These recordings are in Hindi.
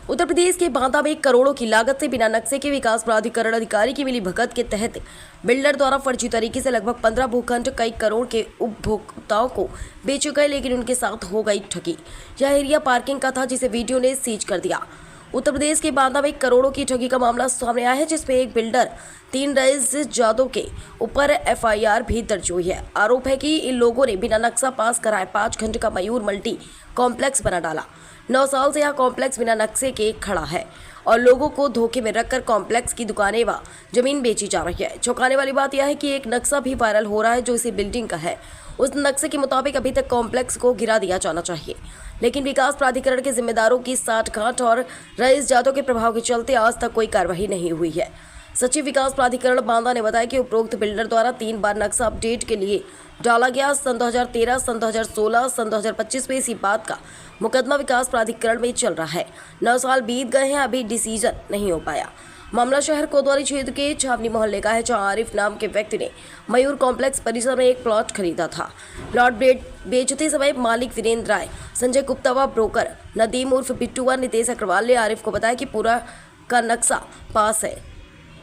उत्तर प्रदेश के बांदा में करोड़ों की लागत से बिना नक्शे के विकास प्राधिकरण अधिकारी की मिली भगत के तहत बिल्डर द्वारा फर्जी तरीके से लगभग 15 भूखंड कई करोड़ के उपभोक्ताओं को बेचे गए, लेकिन उनके साथ हो गई ठगी। यह एरिया पार्किंग का था जिसे वीडियो ने सीज कर दिया। उत्तर प्रदेश के बांदा में करोड़ों की ठगी का मामला सामने आया है, जिसमें एक बिल्डर 3 रईस जादव के ऊपर एफआईआर भी दर्ज हुई है। आरोप है कि इन लोगों ने बिना नक्शा पास कराए 5 खंड का मयूर मल्टी कॉम्प्लेक्स बना डाला। 9 साल से यह कॉम्प्लेक्स बिना नक्शे के खड़ा है और लोगों को धोखे में रखकर कॉम्प्लेक्स की दुकानें व जमीन बेची जा रही है। चौंकाने वाली बात यह है कि एक नक्शा भी वायरल हो रहा है जो इसी बिल्डिंग का है। उस नक्शे के मुताबिक अभी तक कॉम्प्लेक्स को गिरा दिया जाना चाहिए, लेकिन विकास प्राधिकरण के जिम्मेदारों की साठगांठ और रईस जादव के प्रभाव के चलते आज तक कोई कार्रवाई नहीं हुई है। सचिव विकास प्राधिकरण बांदा ने बताया कि उपरोक्त बिल्डर द्वारा 3 बार नक्शा अपडेट के लिए डाला गया। सन 2013, सन 2016, सन 2025 में इसी बात का मुकदमा विकास प्राधिकरण में चल रहा है। 9 साल बीत गए हैं, अभी डिसीजन नहीं हो पाया। मामला शहर कोतवाली क्षेत्र के छावनी मोहल्ले का है, जहां आरिफ नाम के व्यक्ति ने मयूर कॉम्प्लेक्स परिसर में एक प्लॉट खरीदा था। प्लॉट बेचते समय मालिक वीरेंद्र राय, संजय गुप्ता व ब्रोकर नदीम उर्फ बिट्टू व नितेश अग्रवाल ने आरिफ को बताया कि पूरा का नक्शा पास है।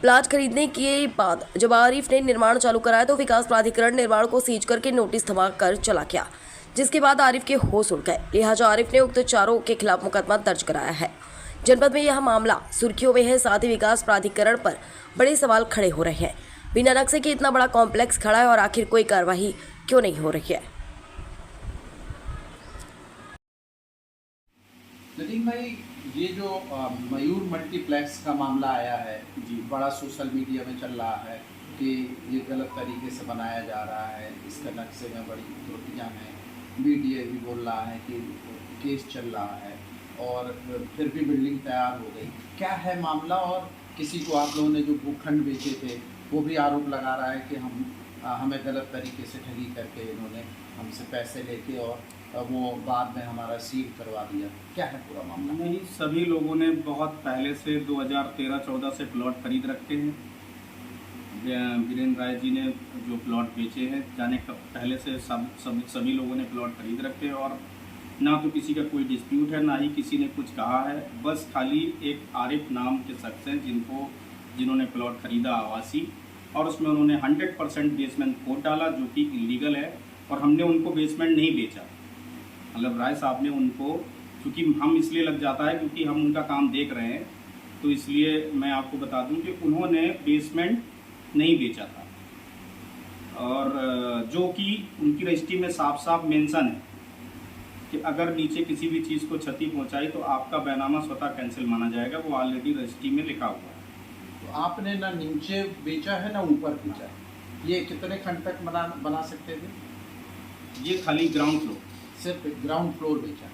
प्लाट खरीदने के बाद जब आरिफ ने निर्माण चालू कराया तो विकास प्राधिकरण निर्माण को सीज करके नोटिस थमा कर चला गया, जिसके बाद आरिफ के होश उड़ गए। लिहाजा आरिफ ने उक्त चारों के खिलाफ मुकदमा दर्ज कराया है। जनपद में यह मामला सुर्खियों में है, साथ ही विकास प्राधिकरण पर बड़े सवाल खड़े हो रहे हैं। बिना नक्शे के इतना बड़ा कॉम्प्लेक्स खड़ा है और आखिर कोई कार्रवाई क्यों नहीं हो रही है। नदीम भाई, ये जो मयूर मल्टीप्लेक्स का मामला आया है जी, बड़ा सोशल मीडिया में चल रहा है कि ये गलत तरीके से बनाया जा रहा है, इसका नक्शे में बड़ी त्रुटियां हैं। मीडिया भी बोल रहा है कि केस चल रहा है और फिर भी बिल्डिंग तैयार हो गई। क्या है मामला? और किसी को आप लोगों ने जो भूखंड बेचे थे वो भी आरोप लगा रहा है कि हमें गलत तरीके से ठगी करके इन्होंने हमसे पैसे लेके और वो बाद में हमारा सील करवा दिया। क्या है पूरा मामला? नहीं, सभी लोगों ने बहुत पहले से 2013-14 से प्लॉट खरीद रखे हैं। वीरेंद्र राय जी ने जो प्लॉट बेचे हैं, जाने कब पहले से सभी लोगों ने प्लॉट खरीद रखे हैं और ना तो किसी का कोई डिस्प्यूट है, ना ही किसी ने कुछ कहा है। बस खाली एक आरिफ नाम के शख्स हैं जिन्होंने प्लॉट खरीदा आवासी, और उसमें उन्होंने 100% बेसमेंट कोड डाला जो कि इलीगल है, और हमने उनको बेसमेंट नहीं बेचा। मतलब राय साहब ने उनको, क्योंकि हम इसलिए लग जाता है क्योंकि हम उनका काम देख रहे हैं, तो इसलिए मैं आपको बता दूं कि उन्होंने बेसमेंट नहीं बेचा था। और जो कि उनकी रजिस्ट्री में साफ साफ मेंशन है कि अगर नीचे किसी भी चीज़ को क्षति पहुंचाई तो आपका बैनामा स्वतः कैंसिल माना जाएगा। वो ऑलरेडी रजिस्ट्री में लिखा हुआ है। तो आपने ना नीचे बेचा है ना ऊपर बेचा है। ये कितने खंड तक बना सकते थे? ये खाली ग्राउंड फ्लोर, सिर्फ ग्राउंड फ्लोर बेचा है।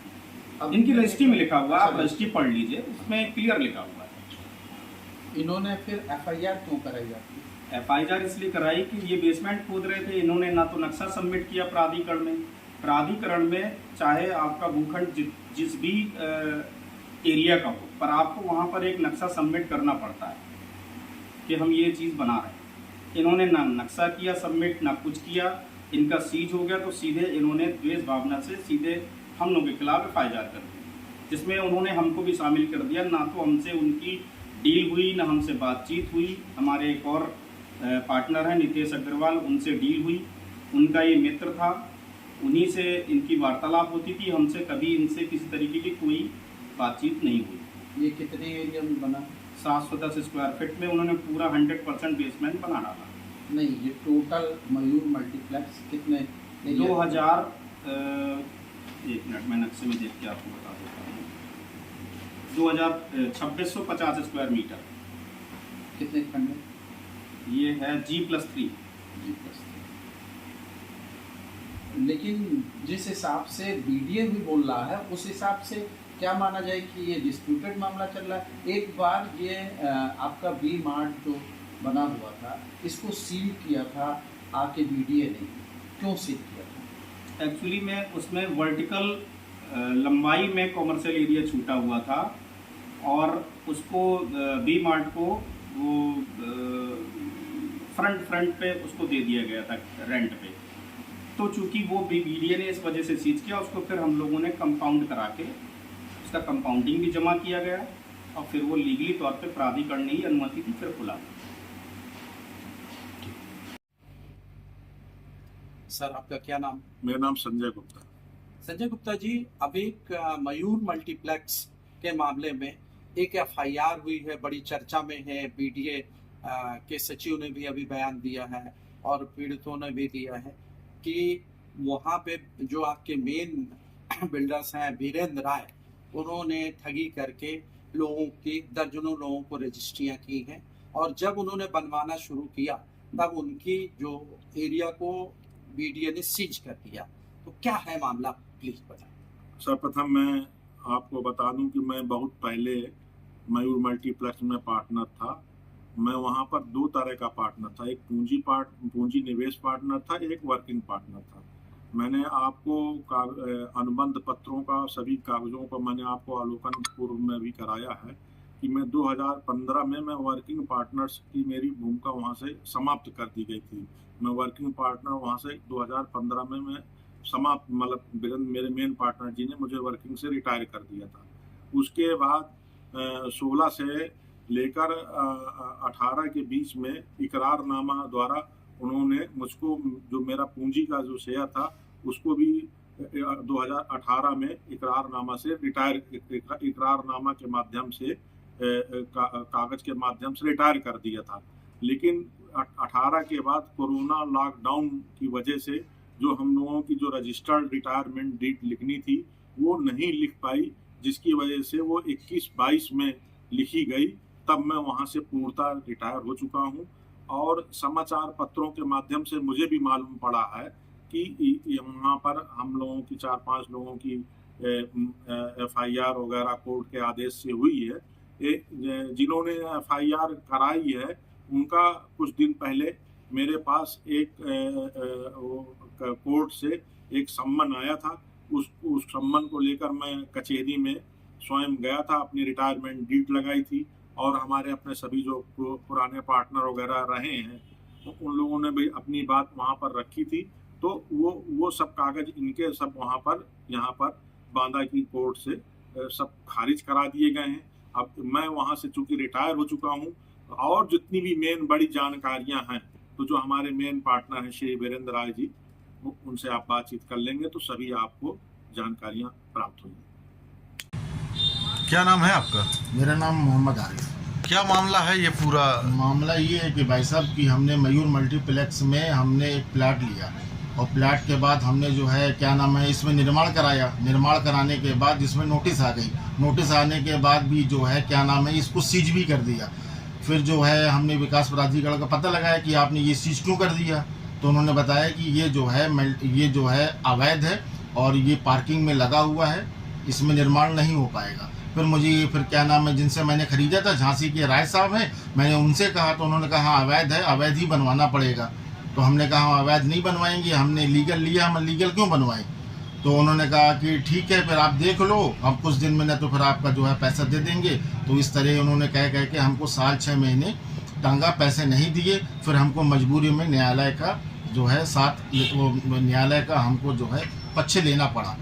अब इनकी रजिस्ट्री में लिखा हुआ है, आप रजिस्ट्री पढ़ लीजिए, उसमें क्लियर लिखा हुआ है। इन्होंने फिर एफआईआर क्यों कराई जाती है? एफआईआर इसलिए कराई कि ये बेसमेंट खोद रहे थे। इन्होंने ना तो नक्शा सबमिट किया प्राधिकरण में चाहे आपका भूखंड जिस भी एरिया का हो, पर आपको वहाँ पर एक नक्शा सबमिट करना पड़ता है कि हम ये चीज़ बना रहे हैं। इन्होंने ना नक्शा किया सबमिट, ना कुछ किया। इनका सीज हो गया तो सीधे इन्होंने द्वेष भावना से सीधे हम लोगों के खिलाफ एफआईआर कर दी, जिसमें उन्होंने हमको भी शामिल कर दिया। ना तो हमसे उनकी डील हुई, ना हमसे बातचीत हुई। हमारे एक और पार्टनर हैं नितेश अग्रवाल, उनसे डील हुई। उनका ये मित्र था, उन्हीं से इनकी वार्तालाप होती थी। हमसे कभी इनसे किसी तरीके की कोई बातचीत नहीं हुई। ये कितने एरिया में बना? 710 स्क्वायर फीट में उन्होंने पूरा 100% बेसमेंट बना डाला। नहीं, ये टोटल मयूर मल्टीप्लेक्स कितने? 2000 एक मिनट मैं नक्शे में देख के आपको बता देता हूँ। 2650 स्क्वायर मीटर। कितने खंड में? ये है G+3। लेकिन जिस हिसाब से बीडीए भी बोल रहा है उस हिसाब से क्या माना जाए कि ये डिस्प्यूटेड मामला चल रहा है? एक बार ये आपका बी मार्ट जो बना हुआ था, इसको सील किया था आके बीडीए ने, क्यों सील किया था? एक्चुअली में उसमें वर्टिकल लंबाई में कॉमर्शियल एरिया छूटा हुआ था और उसको बी मार्ट को वो फ्रंट पे उसको दे दिया गया था रेंट पे। तो चूंकि वो बीडीए ने इस वजह से सीज किया, उसको फिर हम लोगों ने कंपाउंड करा के इसका कंपाउंडिंग भी जमा किया गया और फिर वो लीगली तौर पे प्राधिकरण ने ही अनुमति थी, फिर खुला। सर आपका क्या नाम? मेरा नाम संजय गुप्ता। संजय गुप्ता जी, अब एक मयूर मल्टीप्लेक्स के मामले में एक एफआईआर हुई है, बड़ी चर्चा में है। बीडीए के सचिव ने भी अभी बयान दिया है और पीड़ितों ने भी दिया है कि वहाँ पे जो आपके मेन बिल्डर्स हैं वीरेंद्र राय, उन्होंने ठगी करके लोगों की दर्जनों लोगों को रजिस्ट्रियाँ की हैं और जब उन्होंने बनवाना शुरू किया तब उनकी जो एरिया को बीडीए ने सीज कर दिया। तो क्या है मामला, प्लीज बताएं। सर्वप्रथम मैं आपको बता दूं कि मैं बहुत पहले मयूर मल्टीप्लेक्स में पार्टनर था। मैं वहां पर दो तरह का पार्टनर था, एक पूंजी निवेश पार्टनर था, एक वर्किंग पार्टनर था। मैंने आपको अनुबंध पत्रों का, सभी कागजों का मैंने आपको अवलोकन पूर्व में भी कराया है कि मैं 2015 में मैं वर्किंग पार्टनर्स की मेरी भूमिका वहां से समाप्त कर दी गई थी। मैं वर्किंग पार्टनर वहां से 2015 में मैं समाप्त, मतलब मेरे मेन पार्टनर जी ने मुझे वर्किंग से रिटायर कर दिया था। उसके बाद 16 से लेकर 18 के बीच में इकरारनामा द्वारा उन्होंने मुझको, जो मेरा पूंजी का जो शेयर था उसको भी 2018 में इकरारनामा से इकरारनामा के माध्यम से कागज के माध्यम से रिटायर कर दिया था। लेकिन 18 के बाद कोरोना लॉकडाउन की वजह से जो हम लोगों की जो रजिस्टर्ड रिटायरमेंट डेट लिखनी थी वो नहीं लिख पाई, जिसकी वजह से वो 21-22 में लिखी गई। तब मैं वहाँ से पूर्णतः रिटायर हो चुका हूँ और समाचार पत्रों के माध्यम से मुझे भी मालूम पड़ा है कि यहाँ पर हम लोगों की 4-5 लोगों की एफआईआर वगैरह कोर्ट के आदेश से हुई है। जिन्होंने एफआईआर कराई है उनका कुछ दिन पहले मेरे पास एक कोर्ट से एक सम्मन आया था। उस सम्मन को लेकर मैं कचहरी में स्वयं गया था, अपनी रिटायरमेंट डीड लगाई थी और हमारे अपने सभी जो पुराने पार्टनर वगैरह रहे हैं तो उन लोगों ने भी अपनी बात वहाँ पर रखी थी। तो वो सब कागज इनके सब वहाँ पर यहाँ पर बांदा की कोर्ट से सब खारिज करा दिए गए हैं। अब मैं वहाँ से चूंकि रिटायर हो चुका हूँ और जितनी भी मेन बड़ी जानकारियाँ हैं तो जो हमारे मेन पार्टनर हैं श्री वीरेंद्र राय जी, उनसे आप बातचीत कर लेंगे तो सभी आपको जानकारियाँ प्राप्त होंगी। क्या नाम है आपका? मेरा नाम मोहम्मद आरिफ। क्या मामला है ये पूरा? मामला ये है कि भाई साहब कि हमने मयूर मल्टीप्लेक्स में हमने एक प्लाट लिया और प्लाट के बाद हमने जो है क्या नाम है इसमें निर्माण कराया। निर्माण कराने के बाद इसमें नोटिस आ गई। नोटिस आने के बाद भी जो है क्या नाम है इसको सीज भी कर दिया। फिर जो है हमने विकास प्राधिकरण का पता लगाया कि आपने ये सीज क्यों कर दिया, तो उन्होंने बताया कि ये जो है अवैध है और ये पार्किंग में लगा हुआ है, इसमें निर्माण नहीं हो पाएगा। फिर क्या नाम है जिनसे मैंने खरीदा था, झांसी के राय साहब हैं, मैंने उनसे कहा तो उन्होंने कहा हाँ अवैध है, अवैध ही बनवाना पड़ेगा। तो हमने कहा हम अवैध नहीं बनवाएंगे, हमने लीगल लिया, हम लीगल क्यों बनवाएं। तो उन्होंने कहा कि ठीक है फिर आप देख लो, हम कुछ दिन में न तो फिर आपका जो है पैसा दे देंगे। तो इस तरह उन्होंने कह के हमको 6 महीने टांगा, पैसे नहीं दिए। फिर हमको मजबूरी में न्यायालय का जो है न्यायालय का हमको जो है पक्ष लेना पड़ा।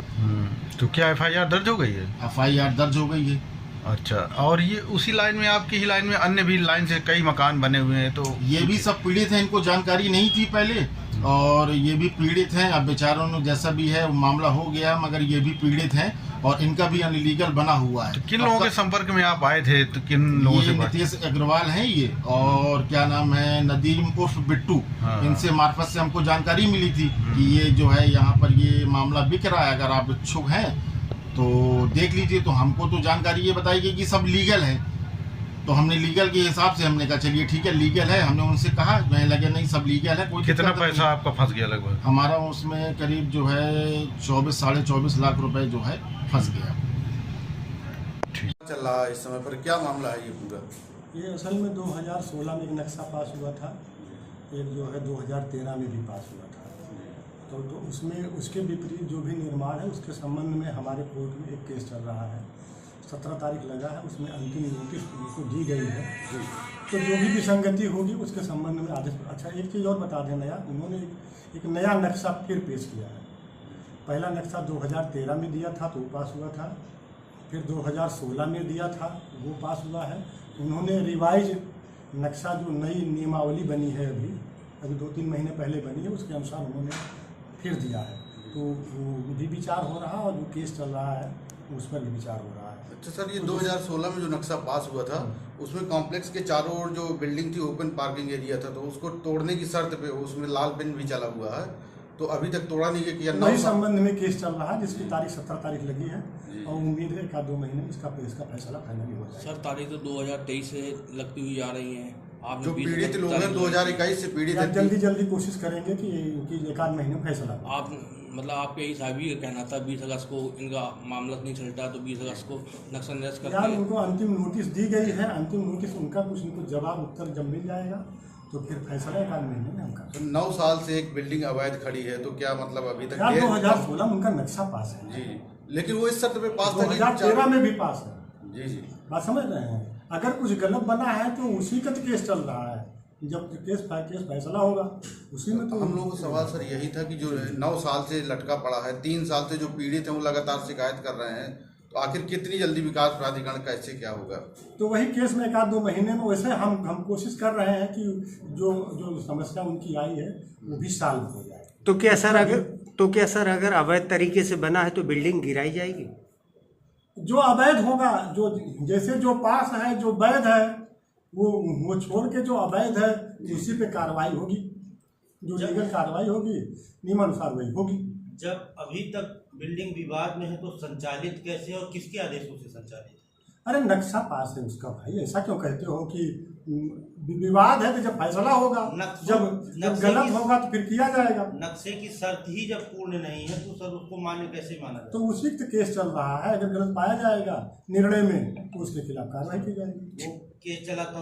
तो क्या एफआईआर दर्ज हो गई है? एफआईआर दर्ज हो गई है। अच्छा, और ये उसी लाइन में, आपकी ही लाइन में अन्य भी लाइन से कई मकान बने हुए हैं, तो ये भी सब पीड़ित हैं, इनको जानकारी नहीं थी पहले और ये भी पीड़ित हैं। अब बेचारों ने जैसा भी है मामला हो गया, मगर ये भी पीड़ित हैं और इनका भी अनलीगल बना हुआ है। तो किन लोगों के संपर्क में आप आए थे, तो किन लोगों से? नीतीश अग्रवाल हैं ये और क्या नाम है नदीम उर्फ बिट्टू। हाँ। इनसे मार्फत से हमको जानकारी मिली थी कि ये जो है यहाँ पर ये मामला बिक रहा है, अगर आप इच्छुक हैं तो देख लीजिए। तो हमको तो जानकारी ये बताई गई कि सब लीगल है, तो हमने लीगल के हिसाब से हमने कहा चलिए ठीक है लीगल है। हमने उनसे कहा, मैं लगे नहीं सब लीगल है। कोई कितना पैसा आपका फंस गया लगभग? हमारा उसमें करीब जो है 24-24.5 लाख रुपए जो है फंस गया। चल रहा है इस समय पर, क्या मामला है ये पूरा? ये असल में 2016 में एक नक्शा पास हुआ था, एक जो है 2013 में भी पास हुआ था। तो उसमें उसके विपरीत जो भी निर्माण है उसके संबंध में हमारे कोर्ट में एक केस चल रहा है। 17 तारीख लगा है, उसमें अंतिम नोटिस उनको दी गई है। तो जो भी विसंगति होगी उसके संबंध में आदेश। अच्छा एक चीज़ और बता दें, उन्होंने एक नया नक्शा फिर पेश किया है। पहला नक्शा 2013 में दिया था तो वो पास हुआ था, फिर 2016 में दिया था, वो पास हुआ है। उन्होंने रिवाइज नक्शा जो नई नियमावली बनी है अभी 2-3 महीने पहले बनी है, उसके अनुसार उन्होंने फिर दिया है। तो वो भी विचार हो रहा है और जो केस चल रहा है उस पर भी विचार हो रहा है। अच्छा सर, ये 2016 में जो नक्शा पास हुआ था उसमें कॉम्प्लेक्स के चारों ओर जो बिल्डिंग थी ओपन पार्किंग एरिया था, तो उसको तोड़ने की शर्त पे उसमें लाल पेन भी चला हुआ है, तो अभी तक तोड़ा नहीं है। वही संबंध में केस चल रहा है जिसकी तारीख 17 तारीख लगी है और उम्मीद है 1-2 महीने में इसका फैसला फाइनली हो जाएगा। सर तारीख तो 2023 से लगती हुई जा रही है। आप जो पीड़ित लोग हैं 2021 से पीड़ित हैं, जल्दी कोशिश करेंगे कि 1-8 महीने में फैसला हो। आप मतलब आपके यही साहबी का कहना था 20 अगस्त को इनका मामला नहीं चलता, तो 20 अगस्त को नक्सल निरस्त यार करके उनको अंतिम नोटिस दी गई है, अंतिम नोटिस उनका कुछ न कुछ जवाब उत्तर जब मिल जाएगा तो फिर फैसला 1-8 महीने में हम कर। तो 9 साल से एक बिल्डिंग अवैध खड़ी है, तो क्या मतलब अभी तक 2016 में उनका नक्शा पास है जी, लेकिन वो इस शर्त पे पास था कि 2013 में भी पास है। जी बात समझ रहे हैं? अगर कुछ गलत बना है तो उसी का तो केस चल रहा है, जब केस फैसला होगा उसी में तो हम लोगों का सवाल सर यही था कि जो 9 साल से लटका पड़ा है, 3 साल से जो पीड़ित हैं वो लगातार शिकायत कर रहे हैं, तो आखिर कितनी जल्दी विकास प्राधिकरण का इससे क्या होगा? तो वही केस में 1-2 महीने में वैसे हम कोशिश कर रहे हैं कि जो समस्या उनकी आई है वो भी सॉल्व हो जाए। तो क्या सर अगर अवैध तरीके से बना है तो बिल्डिंग गिराई जाएगी? जो अवैध होगा, जैसे जो पास है, जो वैध है वो छोड़ के जो अवैध है उसी पे कार्रवाई होगी, जो लीगल कार्रवाई होगी नियमानुसार वही होगी। जब अभी तक बिल्डिंग विवाद में है तो संचालित कैसे और किसके आदेशों से संचालित? अरे नक्शा पास है उसका भाई, ऐसा क्यों कहते हो कि विवाद है? तो जब फैसला होगा, जब गलत होगा तो फिर किया जाएगा। नक्शे की शर्त ही जब पूर्ण नहीं है तो सर उसको मान्य कैसे माना जाए? तो उसी तो केस चल रहा है, अगर गलत पाया जाएगा निर्णय में तो उसके खिलाफ कार्रवाई की जाएगी। वो केस चला था